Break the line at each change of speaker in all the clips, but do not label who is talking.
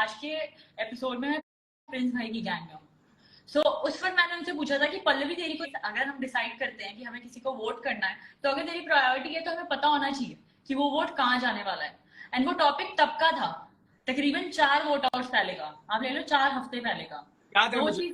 आज के एपिसोड में मैं प्रिंस भाई की गैंग में हूँ। सो उस वक्त मैंने उनसे पूछा था कि पल्लवी तेरी को अगर हम डिसाइड करते हैं कि हमें किसी को वोट करना है तो अगर तेरी प्रायोरिटी है तो हमें पता होना चाहिए कि वो वोट कहाँ जाने वाला है। एंड वो टॉपिक तब का था, तकरीबन 4 वोट आउट पहले का, आप ले लो 4 हफ्ते पहले का।
याद है
वो
मुझे,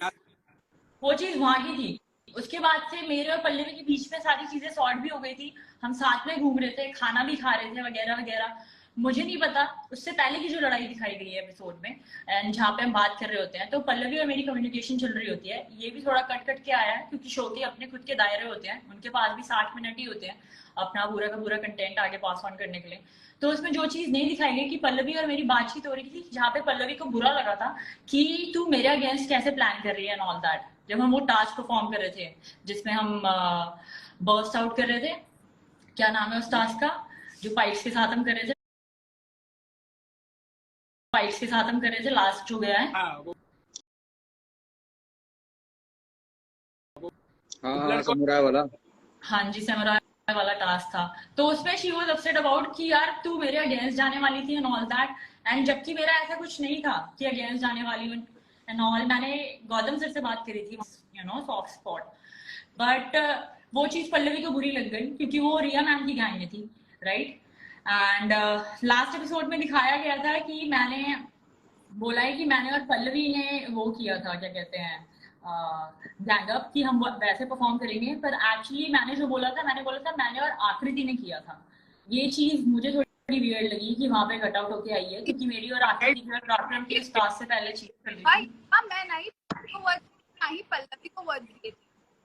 चीज वहां की थी। उसके बाद से मेरे और पल्लवी के बीच में सारी चीजें सॉर्ट भी हो गई थी, हम साथ में घूम रहे थे, खाना भी खा रहे थे वगैरह वगैरह। मुझे नहीं पता उससे पहले की जो लड़ाई दिखाई गई है एपिसोड में एंड जहाँ पे हम बात कर रहे होते हैं तो पल्लवी और मेरी कम्युनिकेशन चल रही होती है। ये भी थोड़ा कट कट के आया है क्योंकि शो के अपने खुद के दायरे होते हैं, उनके पास भी 60 मिनट ही होते हैं अपना पूरा का पूरा कंटेंट आगे पास ऑन करने के लिए। तो उसमें जो चीज नहीं दिखाई गई कि पल्लवी और मेरी बातचीत हो रही थी जहाँ पे पल्लवी को बुरा लगा था कि तू मेरे अगेंस्ट कैसे प्लान कर रही है एंड ऑल दैट, जब हम वो टास्क परफॉर्म कर रहे थे जिसमें हम बर्स्ट आउट कर रहे थे। क्या नाम है उस टास्क का जो फाइट्स के साथ हम कर रहे थे, लास्ट जो गया है।
हाँ समुराई वाला।
हाँ जी, समुराई वाला टास्क था। तो उसमें शी वाज अपसेट अबाउट कि यार तू मेरे अगेंस्ट जाने वाली थी एंड ऑल दैट, एंड जबकि मेरा ऐसा कुछ नहीं था कि अगेंस्ट जाने वाली हूँ एंड ऑल। मैंने गौतम सर से बात करी थी, सॉफ्ट स्पॉट, बट वो चीज पल्लवी को बुरी लग गई क्योंकि वो रिया मैम की गैंग में थी, राइट। एंड लास्ट एपिसोड में दिखाया गया था कि मैंने बोला है कि मैंने और पल्लवी ने वो किया था, क्या कहते हैं, गैंग अप, कि हम वैसे परफॉर्म करेंगे, पर एक्चुअली मैंने जो बोला था मैंने और आकृति ने किया था। ये चीज मुझे थोड़ी वियर्ड लगी कि वहां पे कट आउट होके आई है क्योंकि मेरी और आकृति की प्रॉब्लम के स्टार्ट से पहले चीज कर रही थी।
मैं नहीं पल्लवी को वर्ड दिए थे,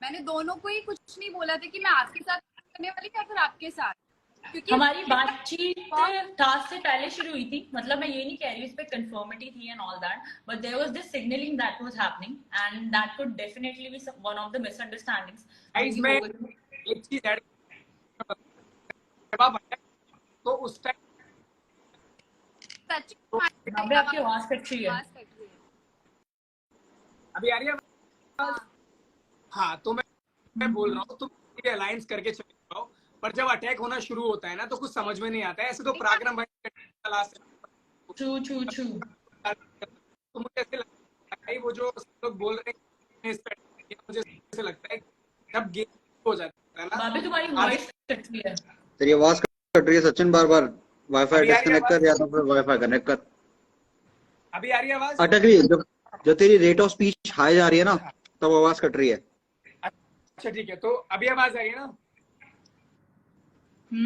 मैंने दोनों को ही कुछ नहीं बोला था कि मैं आपके साथ करने वाली थी या फिर आपके साथ, क्योंकि
हमारी बातचीत टास्क से पहले शुरू हुई थी। मतलब मैं ये नहीं कह रही उस पे कंफर्मिटी थी and all that, but there was this signalling that was happening and that could definitely be one of the misunderstandings.
इसमें एक चीज ऐड तो उस टाइम
आपकी आवाज कट रही है।
अभी आ रही है? हाँ, तो मैं बोल रहा हूँ तुम अलायंस करके चले जाओ, पर जब अटैक होना शुरू होता है ना तो कुछ समझ में नहीं आता है। ऐसे तो पराक्रम भाई
छू
तो मुझे ऐसे लगता है वो जो लोग बोल रहे हैं मुझे ऐसे लगता है जब गेम हो जाता है ना।
बाबी तुम्हारी वॉइस कट रही है,
तेरी आवाज कट रही है सचिन, बार बार वाईफाई डिस्कनेक्ट कर या तो फिर वाईफाई कनेक्ट कर।
अभी आ रही है आवाज?
अटक रही है, जो तेरी रेट ऑफ स्पीच हाई जा रही है ना तब आवाज कट रही है।
अच्छा ठीक है, तो अभी आवाज आ रही है ना?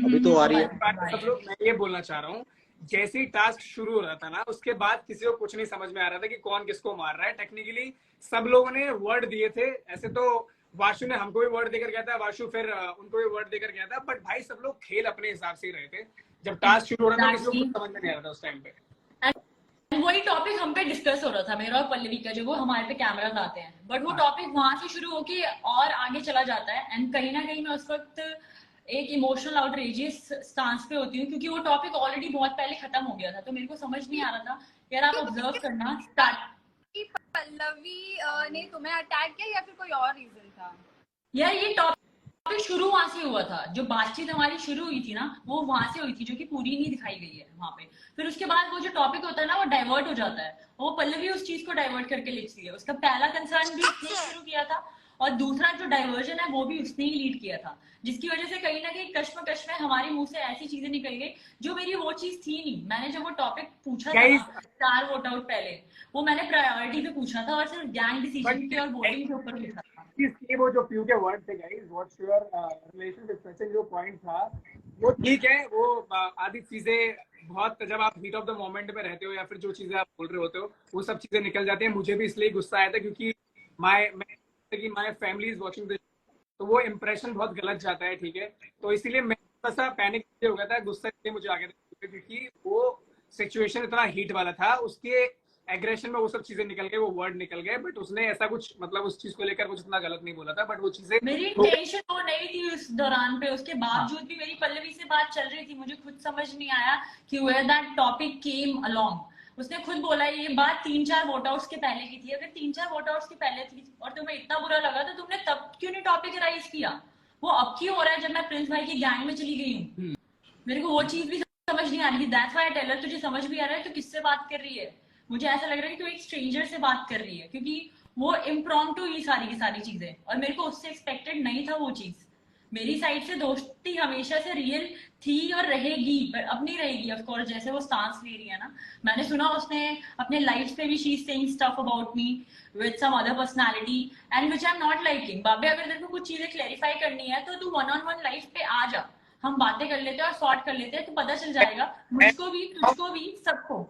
अभी तो आ रही है।
सब लोग, मैं ये बोलना चाह रहा हूँ, जैसे ही टास्क शुरू हो रहा था ना उसके बाद किसी को कुछ नहीं समझ में आ रहा था कि कौन किसको मार रहा है। टेक्निकली सब लोगों ने वर्ड दिए थे, ऐसे तो वाशु ने हमको भी वर्ड देकर गया था, वाशु फिर उनको भी वर्ड देकर गया था, बट भाई सब लोग खेल अपने हिसाब से ही रहे थे। जब टास्क शुरू हो रहा था किसी को कुछ समझ में नहीं आ रहा था उस टाइम पे।
वही टॉपिक हम पे डिस्कस हो रहा था मेरा और पल्लवी का, जो वो हमारे पे कैमरास आते हैं, बट वो टॉपिक वहां से शुरू होके और आगे चला जाता है एंड कहीं ना कहीं मैं उस वक्त एक इमोशनल आउटरेजियस स्टांस पे होती हूँ क्योंकि वो टॉपिक ऑलरेडी बहुत पहले खत्म हो गया था। तो मेरे को समझ नहीं आ रहा था यार, आप ऑब्जर्व करना स्टार्ट
पल्लवी ने तुम्हें अटैक किया या फिर कोई और रीजन था?
यार ये टॉपिक शुरू वहां से हुआ था, जो बातचीत हमारी शुरू हुई थी ना वो वहां से हुई थी, जो कि पूरी नहीं दिखाई गई है वहां पे। फिर उसके बाद वो जो टॉपिक होता है ना वो डाइवर्ट हो जाता है, वो पल्लवी उस चीज को डाइवर्ट करके लिखती है। उसका पहला कंसर्न भी उसने शुरू किया था और दूसरा जो डाइवर्जन है वो भी उसने ही लीड किया था, जिसकी वजह से कहीं ना कहीं कश्मकश में हमारे मुंह से ऐसी चीजें निकल गई जो मेरी वो चीज थी नहीं। मैंने जब वो टॉपिक पूछा था 4 वोट आउट पहले, वो मैंने प्रायोरिटी पे पूछा था और सिर्फ गैंग डिसीजन के और वोटिंग के ऊपर पूछा था।
इसलिए वो जो फ्यू के वर्ड थे guys, what's your relation with Sachin, जो पॉइंट था वो ठीक है। वो आधी चीजें बहुत, जब आप हीट ऑफ द मोमेंट में रहते हो या फिर जो चीजें आप बोल रहे होते हो वो सब चीजें निकल जाती है। मुझे भी इसलिए गुस्सा आया था क्योंकि my family is watching this, तो वो इम्प्रेशन बहुत गलत जाता है, ठीक है। तो इसीलिए मैं थोड़ा सा पैनिक हो गया था, गुस्सा इसलिए मुझे आ गया था क्योंकि वो सिचुएशन इतना हीट वाला था, उसके एग्रेशन में वो सब चीजें निकल गए, वो वर्ड निकल गए, बट उसने ऐसा कुछ मतलब उस चीज को लेकर कुछ इतना गलत नहीं बोला था, बट वो चीजें
मेरी टेंशन वो नहीं थी उस दौरान पे। उसके बावजूद भी मेरी पल्लवी से बात चल रही थी, मुझे खुद समझ नहीं आया कि where that topic came along. उसने खुद बोला ये बात 3-4 वोट आउट्स के पहले की थी। अगर 3-4 वोट आउट्स के पहले थी और तुम्हें इतना बुरा लगा तो तुमने तब क्यों नहीं टॉपिक राइज किया? वो अब क्यों हो रहा है जब मैं प्रिंस भाई की गैंग में चली गई हूँ? मेरे को वो चीज भी समझ नहीं आ रही थी। That's why I tell her, तुझे समझ भी आ रहा है तो किससे बात कर रही है? मुझे ऐसा लग रहा है कि वो एक स्ट्रेंजर से बात कर रही है, क्योंकि वो इम्प्रॉम्प्टू ही सारी की सारी चीजें, और मेरे को उससे एक्सपेक्टेड नहीं था वो चीज। मेरी साइड से दोस्ती हमेशा से रियल थी और रहेगी, पर अब नहीं रहेगी ऑफ कोर्स, जैसे वो स्टांस ले रही है ना। मैंने सुना उसने अपने लाइफ पे भी she is saying stuff about me with some other personality and which I am not liking. Babe, अगर तेरे को कुछ चीजें क्लैरिफाई करनी है तो तू वन ऑन वन लाइफ पे आ जा, हम बातें कर लेते हैं और सॉर्ट कर लेते हैं, तो पता चल जाएगा मुझको भी, तुझको भी, सबको।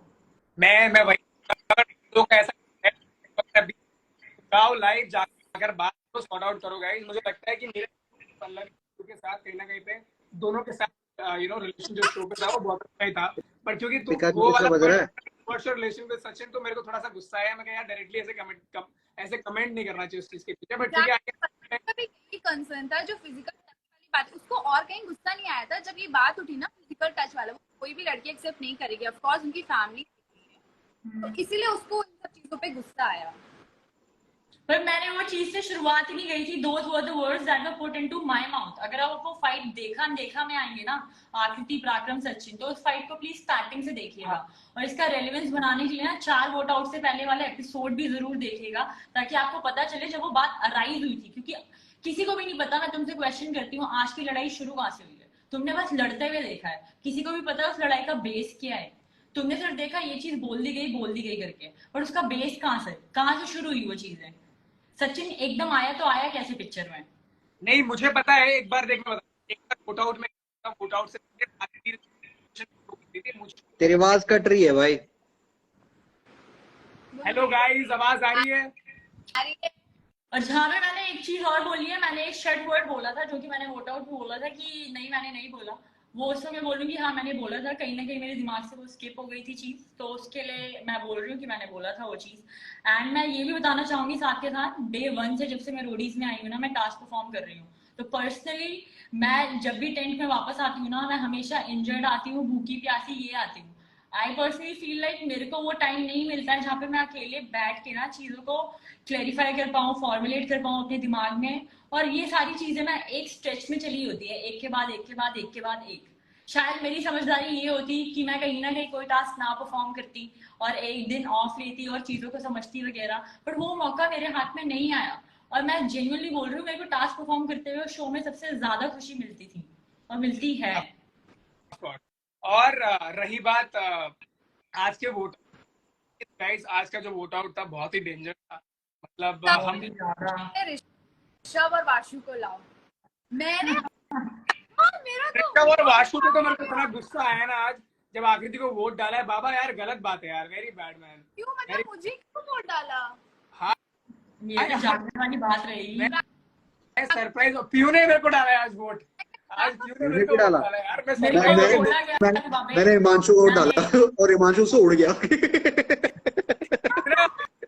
मैं वही लोग ऐसा जाओ लाइव जाकर बात को सॉर्ट आउट करो गाइस। मुझे लगता है कि मेरे पल्लवी के साथ कहीं ना कहीं पे दोनों के साथ रिलेशन जो शो पे था वो बहुत अच्छा ही था, पर क्योंकि तुम वो वाला रिलेशन विद सचिन, तो मेरे को थोड़ा सा गुस्सा आया। मैं कहा यार डायरेक्टली ऐसे कमेंट नहीं करना चाहिए उस चीज के पीछे, बट ठीक है।
यही कंसर्न था जो फिजिकल टच वाली बात, उसको और कहीं गुस्सा नहीं आया था जब ये बात उठी ना फिजिकल टच वाला। वो कोई भी लड़की एक्सेप्ट नहीं करेगी, ऑफ कोर्स उनकी फैमिली, तो इसीलिए उसको इन सब चीजों पे गुस्सा आया।
पर मैंने वो चीज से शुरुआत ही नहीं गई थी। Those were the words that were put into my mouth. अगर आप वो फाइट देखा में आएंगे ना, आकृति पराक्रम सचिन, तो उस फाइट को प्लीज स्टार्टिंग से देखिएगा, और इसका रेलेवेंस बनाने के लिए ना 4 वोट आउट से पहले वाला एपिसोड भी जरूर देखिएगा, ताकि आपको पता चले जब वो बात अराइज हुई थी। क्योंकि किसी को भी नहीं पता, मैं तुमसे क्वेश्चन करती हूँ, आज की लड़ाई शुरू कहाँ से हुई है? तुमने बस लड़ते हुए देखा है, किसी को भी पता है उस लड़ाई का बेस क्या है? तुमने सिर्फ देखा ये चीज बोल दी गई करके, पर उसका बेस कहाँ से शुरू हुई वो चीजें? सचिन एकदम आया तो आया कैसे पिक्चर में?
नहीं, मुझे पता है। एक बार देखना, एक बार वोट आउट में, वोट आउट से
तेरी आवाज कट रही है भाई।
हेलो गाइस, आवाज आ रही है?
और जहाँ पे मैंने एक चीज और बोली है, मैंने एक शर्ट वर्ड बोला था, जो कि मैंने वोट आउट में बोला था कि नहीं मैंने नहीं बोला, वो उसको मैं बोलूंगी हाँ मैंने बोला था। कहीं ना कहीं मेरे दिमाग से वो स्किप हो गई थी चीज, तो उसके लिए मैं बोल रही हूँ कि मैंने बोला था वो चीज। एंड मैं ये भी बताना चाहूंगी साथ के साथ, डे 1 से जब से मैं रोडीज में आई हूँ ना, मैं टास्क परफॉर्म कर रही हूँ, तो पर्सनली मैं जब भी टेंट में वापस आती हूँ ना, मैं हमेशा इंजर्ड आती हूँ, भूखी प्यासी ये आती हूँ। आई पर्सनली फील लाइक मेरे को वो टाइम नहीं मिलता है जहाँ पे मैं अकेले बैठ के ना चीजों को क्लैरिफाई कर पाऊँ, फॉर्मुलेट कर पाऊँ अपने दिमाग में, और ये सारी चीजें ना एक स्ट्रेच में चली होती है, एक के बाद एक के बाद एक के बाद एक। शायद मेरी समझदारी ये होती कि मैं कहीं ना कहीं कोई टास्क ना परफॉर्म करती और एक दिन ऑफ लेती और चीजों को समझती वगैरह, पर वो मौका मेरे हाथ में नहीं आया। और मैं जेन्युइनली बोल रही हूँ, मेरे को टास्क परफॉर्म करते हुए शो में सबसे ज्यादा खुशी मिलती थी और मिलती है।
और रही बात आज के वोट, गाइस आज का जो वोट आउट था बहुत ही डेंजर था। मतलब हम
ऋषभ और वाशु को लाओ, मैंने मेरा
ऋषभ और वाशु पे तो मेरे को इतना गुस्सा आया ना आज जब आकृति को वोट डाला है। बाबा यार गलत बात है यार, वेरी बैड मैन।
क्यों, मतलब मुझे क्यों वोट डाला?
हाँ,
ये तो जानने वाली बात रही।
मैं सरप्राइज, पीयू ने मेरे को डाला है आज वोट। आज पीयू ने मेरे को
डाला
यार।
मैंने हिमांशु को डाला और हिमांशु से उड़ गया।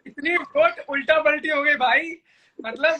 इतनी वोट उल्टा पलटी हो गई भाई, मतलब